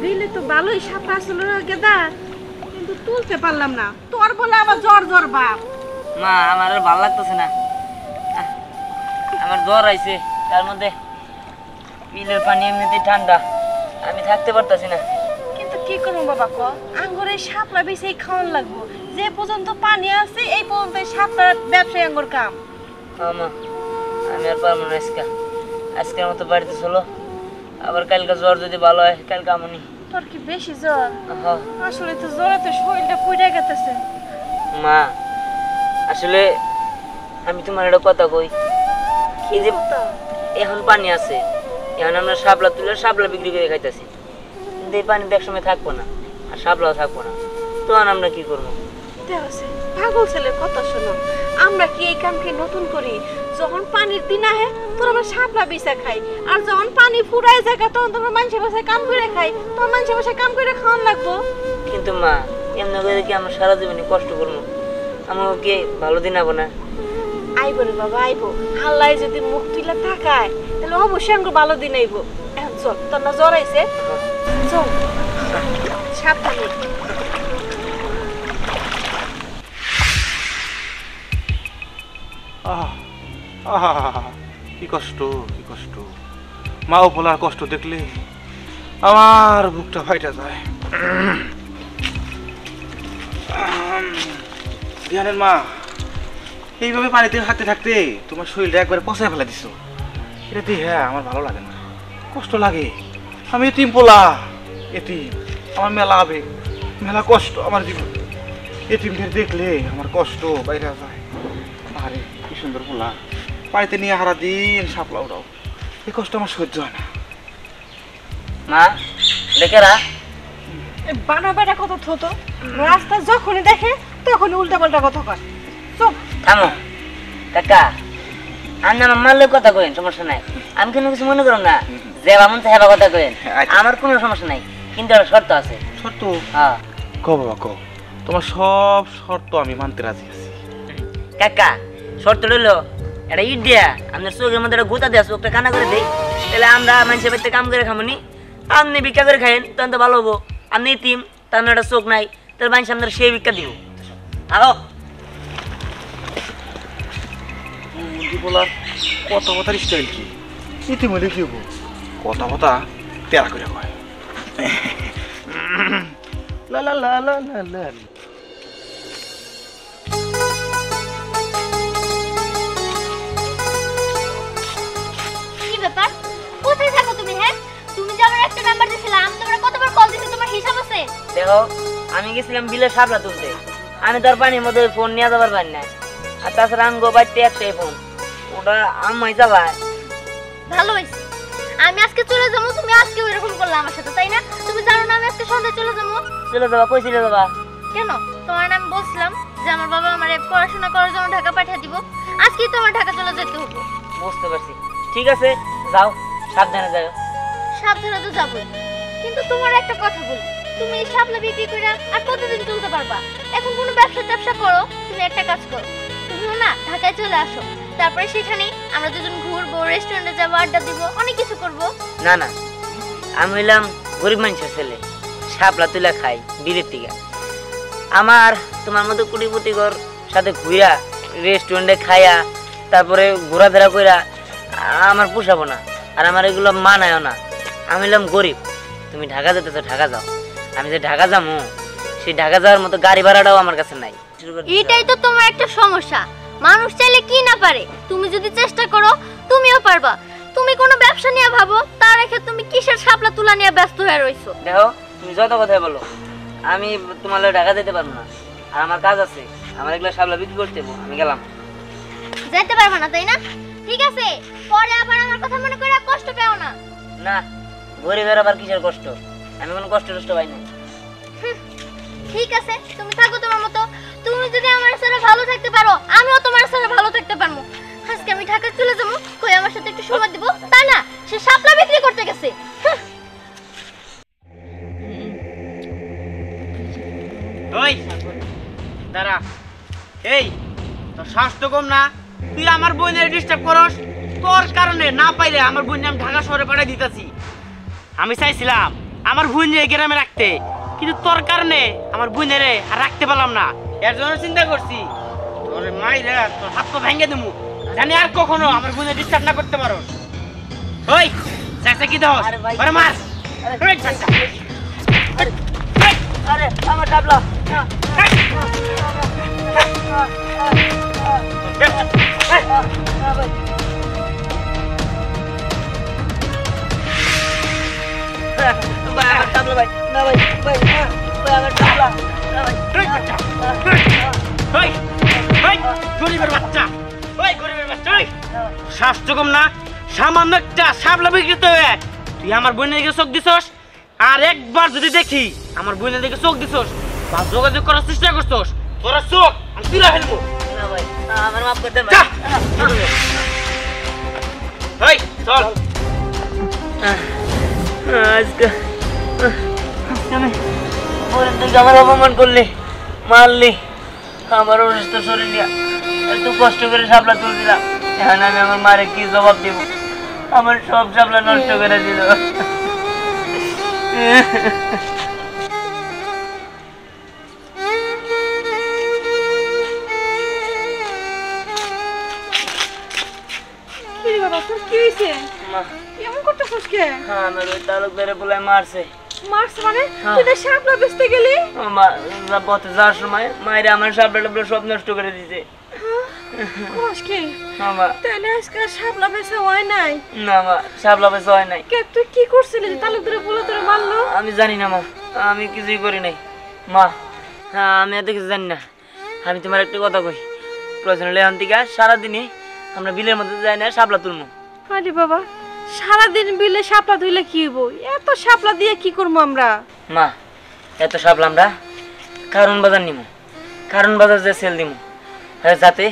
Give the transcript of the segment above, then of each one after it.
বিলে তো ভালোই সাপলা আসলো গেদা, কিন্তু তুলতে পারলাম না। তোর বলে আবার জ্বর জ্বর বাপ। মা আমার আর ভালো লাগতেছে না, আমার জ্বর আইছে, তার মধ্যে বিলের পানি এমনিতেই ঠান্ডা, আমি থাকতে পারতাছি না। কিন্তু কি করবো বাবা ক, আঙ্গুরে সাপলা বেশি খাওয়ান লাগবো। যে পর্যন্ত পানি আছে এই পর্যন্ত সাপলার ব্যবসায় আঙ্গুর কাম। হ্যাঁ মা, আমি আর পারবো না আজকের মতো বাড়িতে চলো, আবার কালকে জ্বর যদি ভালো হয় কালকে আমনি। তোর কি বেশি জ্বর? হ্যাঁ আসলে তো জ্বরে তো শরীরটা পুড়ে গেছে। মা আসলে আমি তোমার একটা কথা কই, কি যে এখন পানি আছে, এখন আমরা শাপলা তুলে শাপলা বিক্রি করে খাইতেছি, কিন্তু এই পানিতে একসময় থাকবো না, আর শাপলাও থাকবো না, তখন আমরা কি করবো? পাগল ছেলের কথা শোনো, আমরা কি এই কামকে নতুন করি? যখন পানির দিন আহে তোর আমরা শাপলা বেচা খাই, আর যখন পানি ফুরায় যায় তখন তোমরা মানুষের বাসায় কাম করে খাই। তোর মানুষের বাসায় কাম করে খাওয়ান লাগবো। কিন্তু মা এমনি করে কি আমরা সারা জীবনে কষ্ট করবো? আমাকে কি ভালো দিন আবো না? আইবো রে বাবা আইবো, আল্লাহ যদি মুখ তুলে তাকায় তাহলে অবশ্যই আমাকে ভালো দিন আইবো। এখন চল, তোর না জ্বর আইছে, চল সাবধানে। কি কষ্ট, কি কষ্ট! মাও বলার কষ্ট দেখলে আমার বুকটা ফাইটা যায়। ধ্যানের মা, এইভাবে পানিতে হাঁটতে থাকতে তোমার শরীরটা একবারে পচায় ফেলে দিছো। এটা দিয়ে হ্যাঁ আমার ভালো লাগে না, কষ্ট লাগে। আমি এতিম পোলা, এতিম, আমার মেলা আবেগ, মেলা কষ্ট আমার জীবন। এতিমদের দেখলে আমার কষ্ট বাইরে যায়। আরে কি সুন্দর পোলা, পানিতে নিয়ে হারা দিন শাপলা উড়াও, এই কষ্ট আমার সহ্য হয় না। মা দেখেরা বানা বেটা কত থতো, রাস্তা যখনই দেখে তখনই উল্টা পাল্টা কথা কয়। চুপ থামো কাকা, আমি আমার মারলে কথা কইন, সমস্যা নাই, আমি কোনো কিছু মনে করো না, যে বামন হেবা কথা কইন, আমার কোনো সমস্যা নাই, কিন্তু একটা শর্ত আছে। শর্ত? হ্যাঁ কও বাবা কও, তোমার সব শর্ত আমি মানতে রাজি আছি। কাকা শর্ত রইলো এটা ইট দিয়া আপনার চোখের মধ্যে একটা গোতা দেওয়া, চোখটা কানা করে দেই, তাহলে আমরা মানুষের বাড়িতে কাম করে খামনি, আপনি ভিক্ষা করে খাইন তখন তো ভালো হবো। আপনি ইতিম, তার একটা চোখ নাই, তার মানুষ আপনার সেই ভিক্ষা দিব। আরো বলার কথা কথার স্টাইল কি? ইতিমধ্যে কি হবো, কথা কথা তেরা করে কয়। লা লা লা লা লা লা। কি ব্যাপার, কোথায় থাকো তুমি? হ্যাঁ, তুমি যে আমার একটা নাম্বার দিছিলা, আমি তোমার কতবার কল দিছি, তোমার হিসাব আছে? দেখো আমি গেছিলাম বিলে শাপলা তুলতে, আমি তোর পানির মধ্যে ফোন নিয়ে যাবার পারি না, আর তাছাড়া আমি গোবাইতে একটাই ফোন, ওটা আমি চালায়। ভালো হইছে, আমি আজকে চলে যাবো, তুমি আজকে এরকম করলে আমার সাথে, তাই না? তুমি জানো না আমি আজকে সন্ধ্যায় চলে যাবো। চলে যাবা? কই চলে যাবা? কেন, তোমার আমি বলছিলাম যে আমার বাবা আমারে পড়াশোনা করার জন্য ঢাকা পাঠিয়ে দিব, আজকেই তোমার ঢাকা চলে যেতে হবে। বুঝতে পারছি, ঠিক আছে যাও, সাবধানে যাও। সাবধানে তো যাবোই, কিন্তু তোমার একটা কথা বলি, তুমি এই শাপলা বিক্রি করে আর কতদিন চলতে পারবা? এখন কোনো ব্যবসা করো, তুমি একটা কাজ করো, তুমিও না ঢাকায় চলে আসো, তারপরে সেখানেই আমরা দুজন ঘুরবো, রেস্টুরেন্টে যাবো, আড্ডা দিব, অনেক কিছু করবো। না না, আমি হইলাম গরিব মানুষের ছেলে, শাপলা তুলে খাই বিলের টিকা। আমার তোমার মতো কোটিপতির সাথে ঘুরা রেস্টুরেন্টে খাইয়া তারপরে ঘোরাফেরা কইরা আমার পোষাবো না, আর আমার এগুলো মানায়ও না। আমি হইলাম গরিব, তুমি ঢাকা যেতেছো ঢাকা যাও, আমি যে ঢাকা যাবো সেই ঢাকা যাওয়ার মতো গাড়ি ভাড়াটাও আমার কাছে নাই। এটাই তো তোমার একটা সমস্যা, মানুষ চাইলে কি না পারে, তুমি যদি চেষ্টা করো তুমিও পারবা। তুমি কোনো ব্যবসা নিয়ে ভাবো, তার রেখে তুমি কিসের শাপলা তুলা নিয়ে ব্যস্ত হয়ে রইছো? দেখো তুমি যত কথাই বলো, আমি তোমার ঢাকা যেতে পারবো না, আর আমার কাজ আছে, আমার এগুলো শাপলা বিক্রি করতে হবে, আমি গেলাম। যেতে পারবা না তাই না? ঠিক আছে, পরে আবার আমার কথা মনে করে কষ্ট পেও না। না, গরিবের আবার কিসের কষ্ট, আমি কোনো কষ্ট পাই না। ঠিক আছে, তুমি থাকো তোমার মতো, তুমি যদি আমার সাথে ভালো থাকতে পারো আমিও তোমার সাথে ভালো থাকতে পারবো। আজকে আমি ঢাকা চলে যাবো, কই আমার সাথে একটু সময় দিব, তাই না? সে শাপলা বিক্রি করতে গেছে। ওই দাঁড়া, এই তোর শ্বাস তো কম না, তুই আমার বোনের ডিস্টার্ব করস, তোর কারণে না পাইলে আমার বোন আমি ঢাকা শহরে পাঠিয়ে দিতেছি। আমি চাইছিলাম আমার বোন এই গ্রামে রাখতে, কিন্তু তোর কারণে আমার বোনের আর রাখতে পারলাম না। এর জন্য চিন্তা করছি তোর মাইরা তোর হাত পা ভেঙে দেবো, জানি আর কখনো আমার বোনের ডিস্টার্ব না করতে পারো। ওই চাচা কি দাও আরে মার ওই চাচা আরে আমার ডাবলা ভাই আমার ডাবলা ভাই না ভাই ভাই ভাই আমার ডাবলা না ভাই ওই বাচ্চা ওই ওই গরিবের বাচ্চা ওই গরিবের বাচ্চা ওই স্বাস্থ্য কম না, সামান্য একটা শাপলা বিক্রিতে হয়ে তুই আমার বোনের দিকে চোখ দিছস, আর একবার যদি দেখি আমার বোনের দিকে চোখ দিছস বা যোগাযোগ করার চেষ্টা করছস, তোরা চোখ আমি তুলে ফেলবো। না ভাই আমার মাফ করে দেন যা। ভাই ওই চল আজকে আমি বোনের দিকে আমার অপমান করলি, মারলি, আমার অসুস্থ শরীর নিয়ে এত কষ্ট করে শাপলা তুলছিলাম, এখন আমি আমার মারে কি জবাব দিব? আমার সব শাপলা নষ্ট করে দিল। কি রে বাবা, তোর কি হয়েছে? এমন করতেছিস কে? আমার ওই তালুকদারে বলে মারছে। মারছ মানে? তুই তো শাপলা বেচতে গেলি? পথে যাওয়ার সময় মায়ের আমার শাপলা টাপলা সব নষ্ট করে দিছে। কস কি? মা তাহলে আজকে শাপলা বেচা হয় নাই? না মা, শাপলা বেচা হয় নাই। কে তুই কি করছিলি যে তালুকদারে বলে তোরে মারলো? আমি জানি না মা, আমি কিছুই করি নাই মা। হ্যাঁ আমি এত কিছু জানি না। আমি তোমার একটা কথা কই, প্রয়োজন হলে এখান থেকে সারাদিনই আমরা বিলের মধ্যে যাই না শাপলা তুলবো। আরে বাবা, সারাদিন বিলে শাপলা ধুইলে কি হইব? এত শাপলা দিয়ে কি করবো আমরা? মা এত শাপলা আমরা কারণ বাজার নিমু, কারণ বাজার যে সেল দিমু, যাতে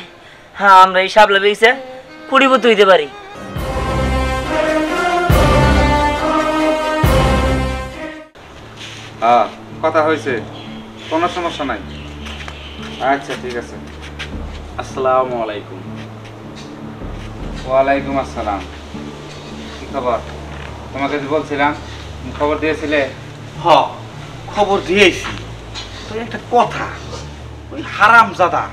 হ্যাঁ আমরা এই শাপলা বেচে কুড়িপতি হইতে পারি। হ্যাঁ কথা হয়েছে, কোনো সমস্যা নাই। আচ্ছা ঠিক আছে। আসসালামু আলাইকুম। ওয়ালাইকুম আসসালাম। কি খবর? তোমাকে যে বলছিলাম খবর দিয়েছিলে? হ খবর দিয়েছি। তো একটা কথা, ওই হারামজাদা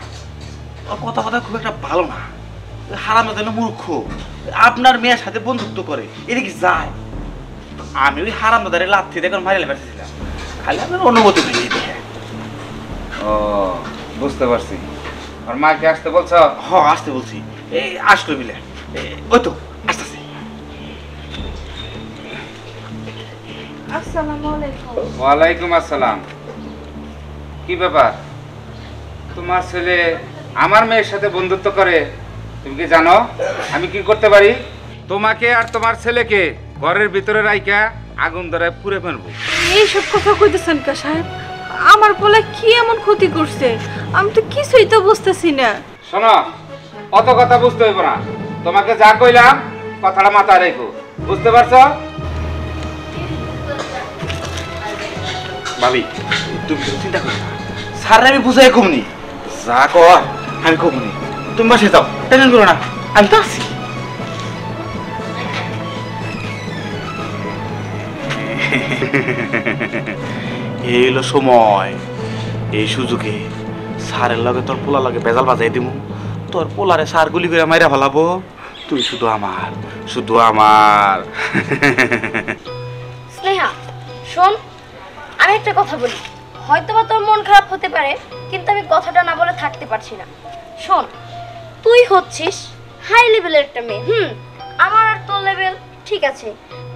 ওর কথা কথা খুব একটা ভালো না। ওই হারামজাদা মূর্খ, আপনার মেয়ের সাথে বন্ধুত্ব করে, এটা কি যায়? আমি ওই হারামজাদারে লাথি দেখে মারিলে বেঁচেছিলাম, খালি আপনার অনুমতি দিয়ে দেখে। ও বুঝতে পারছি। আর মাকে আসতে বলছ? হ আসতে বলছি, এই আসলো মিলে, ওই তো আসতেছি। আসসালামু আলাইকুম। ওয়ালাইকুম আসসালাম। কি ব্যাপার, তোমার ছেলে আমার মেয়ের সাথে বন্ধুত্ব করে? তুমি কি জানো আমি কি করতে পারি? তোমাকে আর তোমার ছেলেকে ঘরের ভিতরে রাইখা আগুন ধরে পুড়ে ফেলবো। এইসব কথা কইতেছেন কা সাহেব? আমার বলে কি এমন ক্ষতি করছে? আমি তো কিছুই তো বুঝতেছি না। শোনো, অত কথা বুঝতে হইব না। তোমাকে যা কইলাম কথাটা মাথায় রেখো, বুঝতে পারছো? ভাবি তুমি তো চিন্তা করো না, স্যার আমি বুঝাই কমনি, যা কর আমি কমনি। তুমি বসে যাও, টেনশন করো না, আমি তো আছি। এই হলো সময়, এই সুযোগে স্যারের লগে তোর পোলা লগে বেজাল বাজাই দিমু, তোর পোলারে স্যার গুলি করে মাইরা ফেলাবো, তুই শুধু আমার, শুধু আমার। স্নেহা শোন, আমি একটা কথা বলি, হয়তোবা তোর মন খারাপ হতে পারে, কিন্তু আমি কথাটা না বলে থাকতে পারছি না। শোন, তুই হচ্ছিস হাই লেভেলের একটা মেয়ে, আমার আর তোর লেভেল ঠিক আছে,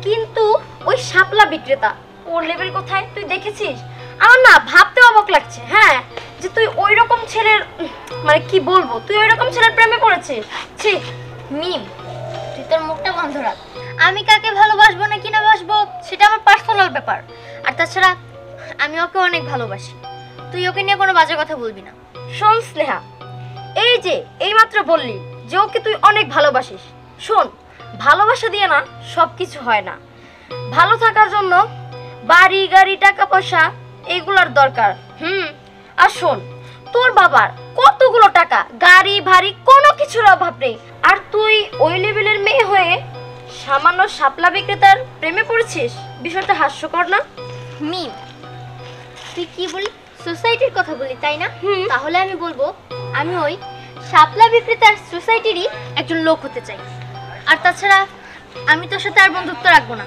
কিন্তু ওই শাপলা বিক্রেতা ওর লেভেল কোথায় তুই দেখেছিস? আমার না ভাবতে অবাক লাগছে, হ্যাঁ, যে তুই ওই রকম ছেলের, মানে কি বলবো, তুই ওই রকম ছেলের প্রেমে পড়েছিস। ছি মিম, তুই তোর মুখটা বন্ধ রাখ। আমি কাকে ভালোবাসবো না কিনা বাসবো সেটা আমার পার্সোনাল ব্যাপার, আর তাছাড়া আমি ওকে অনেক ভালোবাসি, তুই ওকে নিয়ে কোনো বাজে কথা বলবি না। শোন স্নেহা, এই যে এইমাত্র বললি যে ওকে তুই অনেক ভালোবাসিস, শোন, ভালোবাসা দিয়ে না সব কিছু হয় না। ভালো থাকার জন্য বাড়ি গাড়ি টাকা পয়সা এইগুলোর দরকার। আর শোন, তোর বাবার কতগুলো টাকা, গাড়ি ভাড়ি, কোনো কিছুর অভাব নেই, আর তুই ওই লেভেলের মেয়ে হয়ে সামান্য শাপলা বিক্রেতার প্রেমে পড়েছিস? বিষয়টা হাস্যকর না? মিম, তুই কি বলি? সোসাইটির কথা বলি তাই না? তাহলে আমি বলবো আমি ওই শাপলা বিক্রেতার সোসাইটিরই একজন লোক হতে চাই। আর তাছাড়া আমি তোর সাথে আর বন্ধুত্ব রাখবো না।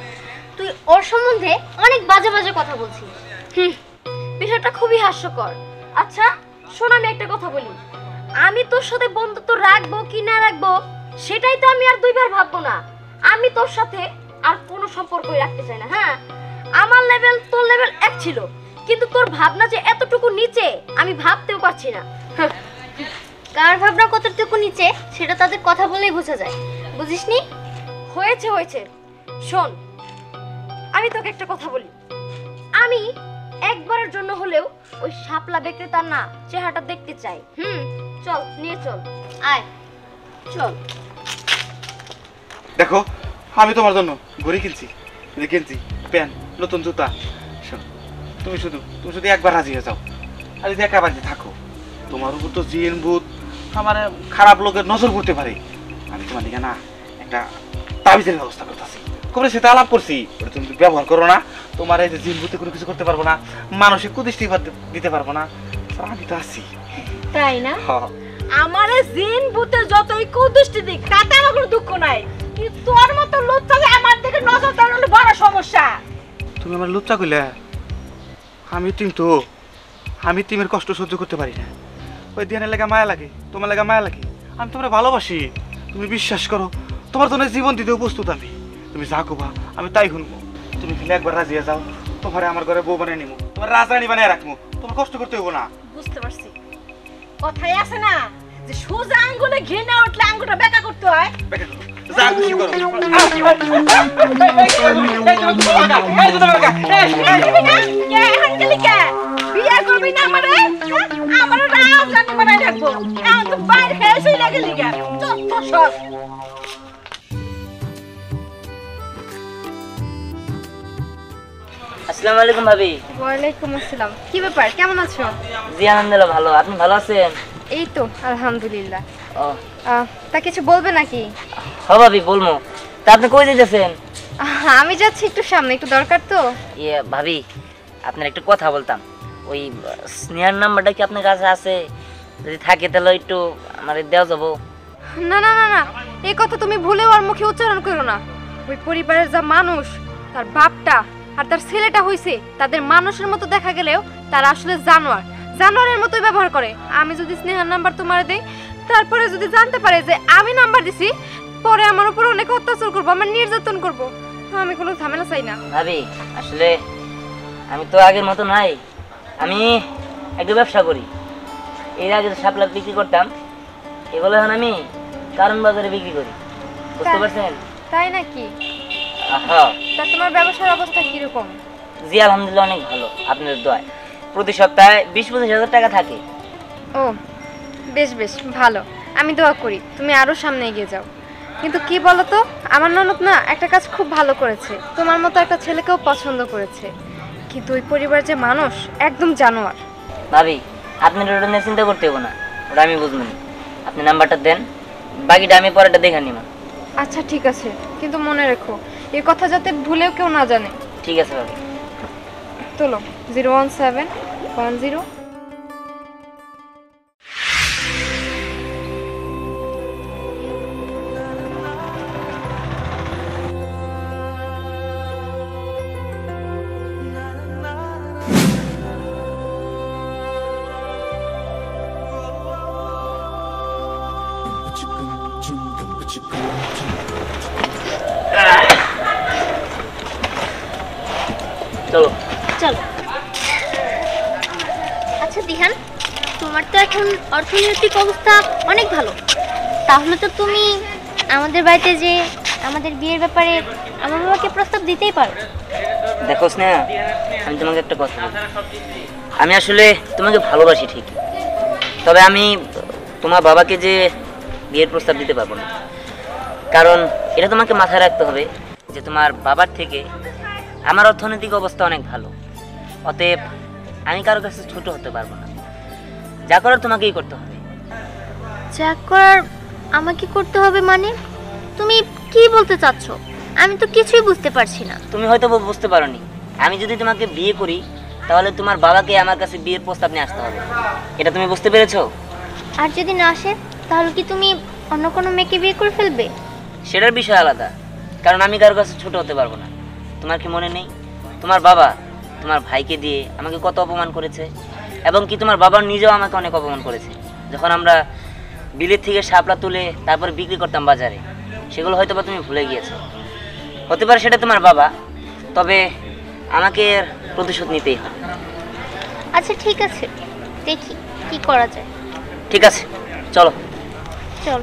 তুই ওর সম্বন্ধে অনেক বাজে বাজে কথা বলছিস। বিষয়টা খুবই হাস্যকর। আচ্ছা শোন, আমি একটা কথা বলি, আমি তোর সাথে বন্ধুত্ব রাখবো কি না রাখবো সেটাই তো আমি আর দুইবার ভাববো না। আমি তোর সাথে আর কোনো সম্পর্কই রাখতে চাই না। হ্যাঁ, আমার লেভেল তোর লেভেল এক ছিল, কিন্তু তোর ভাবনা যে এতটুকু নিচে আমি ভাবতেও পারছি না। কার ভাবনা কতটুকু নিচে সেটা তাদের কথা বলেই বোঝা যায়, বুঝিসনি? হয়েছে হয়েছে, শোন আমি তোকে একটা কথা বলি, আমি একবারের জন্য হলেও ওই শাপলা বিক্রেতার না চেহারাটা দেখতে চাই। চল নিয়ে চল, আয় চল। দেখো আমি তোমার জন্য ঘড়ি কিনছি, প্যান্ট, নতুন জুতা। শোনো, তুমি শুধু একবার রাজি হয়ে যাও, আর যদি একা বাড়িতে থাকো তোমার উপর তো জিন ভূত আমার খারাপ লোকের নজর পড়তে পারে। আমি তোমার দিকে না একটা তাবিজের ব্যবস্থা করতেছি, খবরে সেটা আলাপ করছি, ওটা তুমি ব্যবহার করো না। তোমার এই যে জিন ভূতে কোনো কিছু করতে পারবো না, মানসিক কুদৃষ্টি দিতে পারবো না। আমি তো আছি, তাই না? আমারে জিন ভূতে যতই কুদৃষ্টি দিক তাতে আমার কোনো দুঃখ নাই, কিন্তু তোর মতো লুচ্চা যে আমার দিকে নজর দেওয়ার হলো বড় সমস্যা। তুমি আমার লুচ্চা কইলে আমি তিমের কষ্ট সহ্য করতে পারি না। ওই দিনের লেগে মায়া লাগে, তোমার লেগে মায়া লাগে। আমি তোমার ভালোবাসি, তুমি বিশ্বাস করো, তোমার জন্য জীবন দিতেও প্রস্তুত আমি। তুমি যা কোবা আমি তাই শুনবো। তুমি খেলে একবার রাজি হয়ে যাও, তোমার আমার ঘরে বউ বানিয়ে নিবো, তোমার রাজরানী বানিয়ে রাখবো, তোমার কষ্ট করতে হইব না। বুঝতে পারছি, কথাই আছে না যে সোজা আঙ্গুলে ঘৃণা উঠলে আঙ্গুলটা বেঁকা করতে হয়। যা খুশি করো। বিয়ে করবি না আমারে? আমার রাজরানী বানাই রাখবো, এখন তো বাইরে খেয়ে শুই লাগে লিগা যত সব। আসসালামু আলাইকুম ভাবি। ওয়ালাইকুম আসসালাম। কি ব্যাপার, কেমন আছো? জি আলহামদুলিল্লাহ ভালো, আপনি ভালো আছেন? এই তো আলহামদুলিল্লাহ। ও তা কিছু বলবে নাকি? হ্যাঁ ভাবি বলবো। তা আপনি কই যেতেছেন? আমি যাচ্ছি একটু সামনে, একটু দরকার তো। ইয়ে ভাবি, আপনার একটা কথা বলতাম। ওই স্নেহার নাম্বারটা কি আপনার কাছে আছে? যদি থাকে তাহলে একটু আমার দেওয়া যাবো। না না না না, এই কথা তুমি ভুলেও আর মুখে উচ্চারণ করো না। ওই পরিবারের যা মানুষ, তার বাপটা আর তার ছেলেটা হইছে, তাদের মানুষের মতো দেখা গেলেও তারা আসলে জানোয়ারের মতোই ব্যবহার করে। আমি যদি স্নেহার নাম্বার তোমার দেই, তারপরে যদি জানতে পারে যে আমি নাম্বার দিছি, পরে আমার উপর অনেক অত্যাচার করবো, আমার নির্যাতন করবো। আমি কোনো ঝামেলা চাই না। ভাবি আসলে আমি তো আগের মতো নাই, আমি একটা ব্যবসা করি। এর আগে শাপলা বিক্রি করতাম, এগুলো এখন আমি কারণ বাজারে বিক্রি করি, বুঝতে পারছেন? তাই নাকি? হ্যাঁ। তা তোমার ব্যবসার অবস্থা কিরকম? জি আলহামদুলিল্লাহ অনেক ভালো, আপনাদের দোয়ায়। প্রতি সপ্তাহে 20-25 হাজার টাকা থাকে। ও বেশ বেশ ভালো, আমি দোয়া করি তুমি আরো সামনে এগিয়ে যাও। কিন্তু কি বলো তো, আমার ননদ না একটা কাজ খুব ভালো করেছে, তোমার মতো একটা ছেলেকেও পছন্দ করেছে, কিন্তু ওই পরিবার যে মানুষ একদম জানোয়ার। ভাবি আপনার ওটা নিয়ে চিন্তা করতে হবে না, ওটা আমি বুঝবো না। আপনি নাম্বারটা দেন, বাকিটা আমি পরেটা দেখে নিব। আচ্ছা ঠিক আছে, কিন্তু মনে রেখো এই কথা যাতে ভুলেও কেউ না জানে। ঠিক আছে ভাবি। তোলো 01710। চলো চলো। আচ্ছা দিহান, তোমার তো এখন অর্থনৈতিক অবস্থা অনেক ভালো, তাহলে তো তুমি আমাদের বাড়িতে যে আমাদের বিয়ের ব্যাপারে আমার বাবাকে প্রস্তাব দিতেই পারো। দেখো স্নেহা, আমি তোমাকে একটা কথা বলি। আমি আসলে তোমাকে ভালোবাসি ঠিক, তবে আমি তোমার বাবাকে যে বিয়ের প্রস্তাব দিতে পারবো না। কারণ এটা তোমাকে মাথায় রাখতে হবে যে তোমার বাবার থেকে আমার অর্থনৈতিক অবস্থা অনেক ভালো, অতএব আমি কারো কাছে ছোট হতে পারবো না। যা করার তোমাকেই করতে হবে। যা করার আমাকে করতে হবে মানে? তুমি কি বলতে চাচ্ছ? আমি তো কিছুই বুঝতে পারছি না। তুমি হয়তো বুঝতে পারোনি, আমি যদি তোমাকে বিয়ে করি তাহলে তোমার বাবাকে আমার কাছে বিয়ের প্রস্তাব নিয়ে আসতে হবে, এটা তুমি বুঝতে পেরেছো? আর যদি না আসে তাহলে কি তুমি অন্য কোনো মেয়েকে বিয়ে করে ফেলবে? সেটার বিষয় আলাদা, কারণ আমি কারোর কাছে ছোট হতে পারবো না। তোমার কি মনে নেই তোমার বাবা তোমার ভাইকে দিয়ে আমাকে কত অপমান করেছে, এবং কি তোমার বাবার নিজেও আমাকে অনেক অপমান করেছে যখন আমরা বিলের থেকে শাপলা তুলে তারপরে বিক্রি করতাম বাজারে। সেগুলো হয়তো বা তুমি ভুলে গিয়েছো, হতে পারে সেটা তোমার বাবা, তবে আমাকে এর প্রতিশোধ নিতেই হবে। আচ্ছা ঠিক আছে, দেখি কি করা যায়। ঠিক আছে, চলো। চল।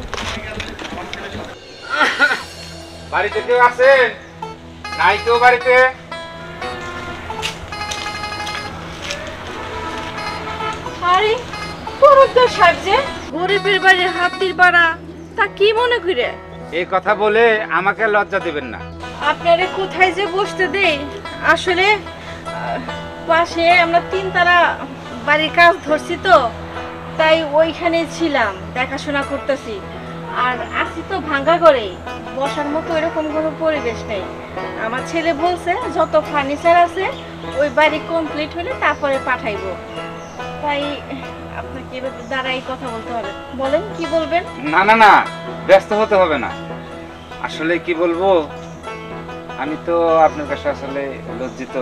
বাড়িতে কেউ আছে? নাই কেউ বাড়িতে? আরে পরদ্দার সাহেব যে গরিবের বাড়ির হাতির পাড়া, তা কি মনে করে? এই কথা বলে আমাকে লজ্জা দেবেন না। আপনারে কোথায় যে বসতে দেই, আসলে পাশে আমরা তিনতলা বাড়ির কাজ ধরছি তো, তাই ওইখানে ছিলাম, দেখাশোনা করতেছি। আর আসি তো ভাঙ্গা করে, বসার মতো এরকম কোনো পরিবেশ নেই। আমার ছেলে বলছে যত ফার্নিচার আছে ওই বাড়ি কমপ্লিট হলে তারপরে পাঠাইবো, তাই আপনাকে এভাবে দাঁড়াই কথা বলতে হবে। বলেন কি বলবেন? না না না, ব্যস্ত হতে হবে না। আসলে কি বলবো, আমি তো আপনার কাছে আসলে লজ্জিত।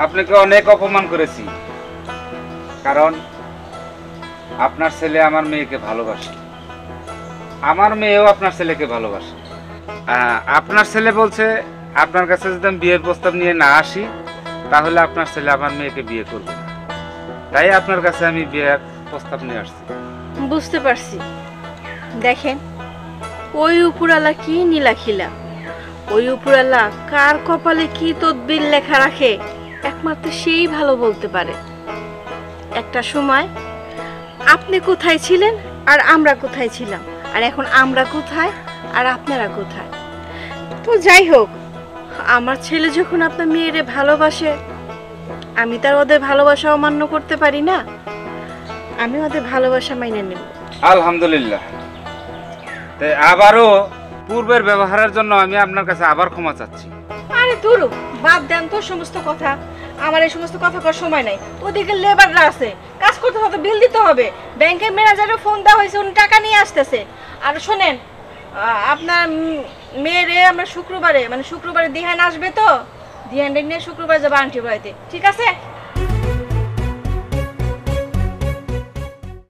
আপনাকে অনেক অপমান করেছি, কারণ আপনার ছেলে আমার মেয়েকে ভালোবাসে, আমার মেয়েও আপনার ছেলেকে ভালোবাসে। আপনার ছেলে বলছে আপনার কাছে যদি আমি বিয়ের প্রস্তাব নিয়ে না আসি তাহলে আপনার ছেলে আমার মেয়েকে বিয়ে করবে না, তাই আপনার কাছে আমি বিয়ের প্রস্তাব নিয়ে আসছি। বুঝতে পারছি। দেখেন, ওই উপরালা কি নীলাখিলা, ওই উপরালা কার কপালে কি তদবির লেখা রাখে একমাত্র সেই ভালো বলতে পারে। একটা সময় আপনি কোথায় ছিলেন আর আমরা কোথায় ছিলাম, আর এখন আমরা কোথায় আর আপনারা কোথায়। তো যাই হোক, আমার ছেলে যখন আপনার মেয়েরে ভালোবাসে, আমি তার ওদের ভালোবাসা অমান্য করতে পারি না, আমি ওদের ভালোবাসা মাইনে নেব। আলহামদুলিল্লাহ। তাই আবারও পূর্বের ব্যবহারের জন্য আমি আপনার কাছে আবার ক্ষমা চাচ্ছি। আরে ধুরু, বাদ দেন তো সমস্ত কথা, আমার এই সমস্ত কথা করার সময় নাই। ওদিকে লেবাররা আছে, কাজ করতে হবে, বিল দিতে হবে, ব্যাংকের ম্যানেজারে ফোন দেওয়া হয়েছে, উনি টাকা নিয়ে আসতেছে। আর শোনেন, আপনার মেয়েরে আমরা শুক্রবারে দিহান আসবে তো, দিহানটা নিয়ে শুক্রবার যাবো আন্টি বাড়িতে, ঠিক আছে?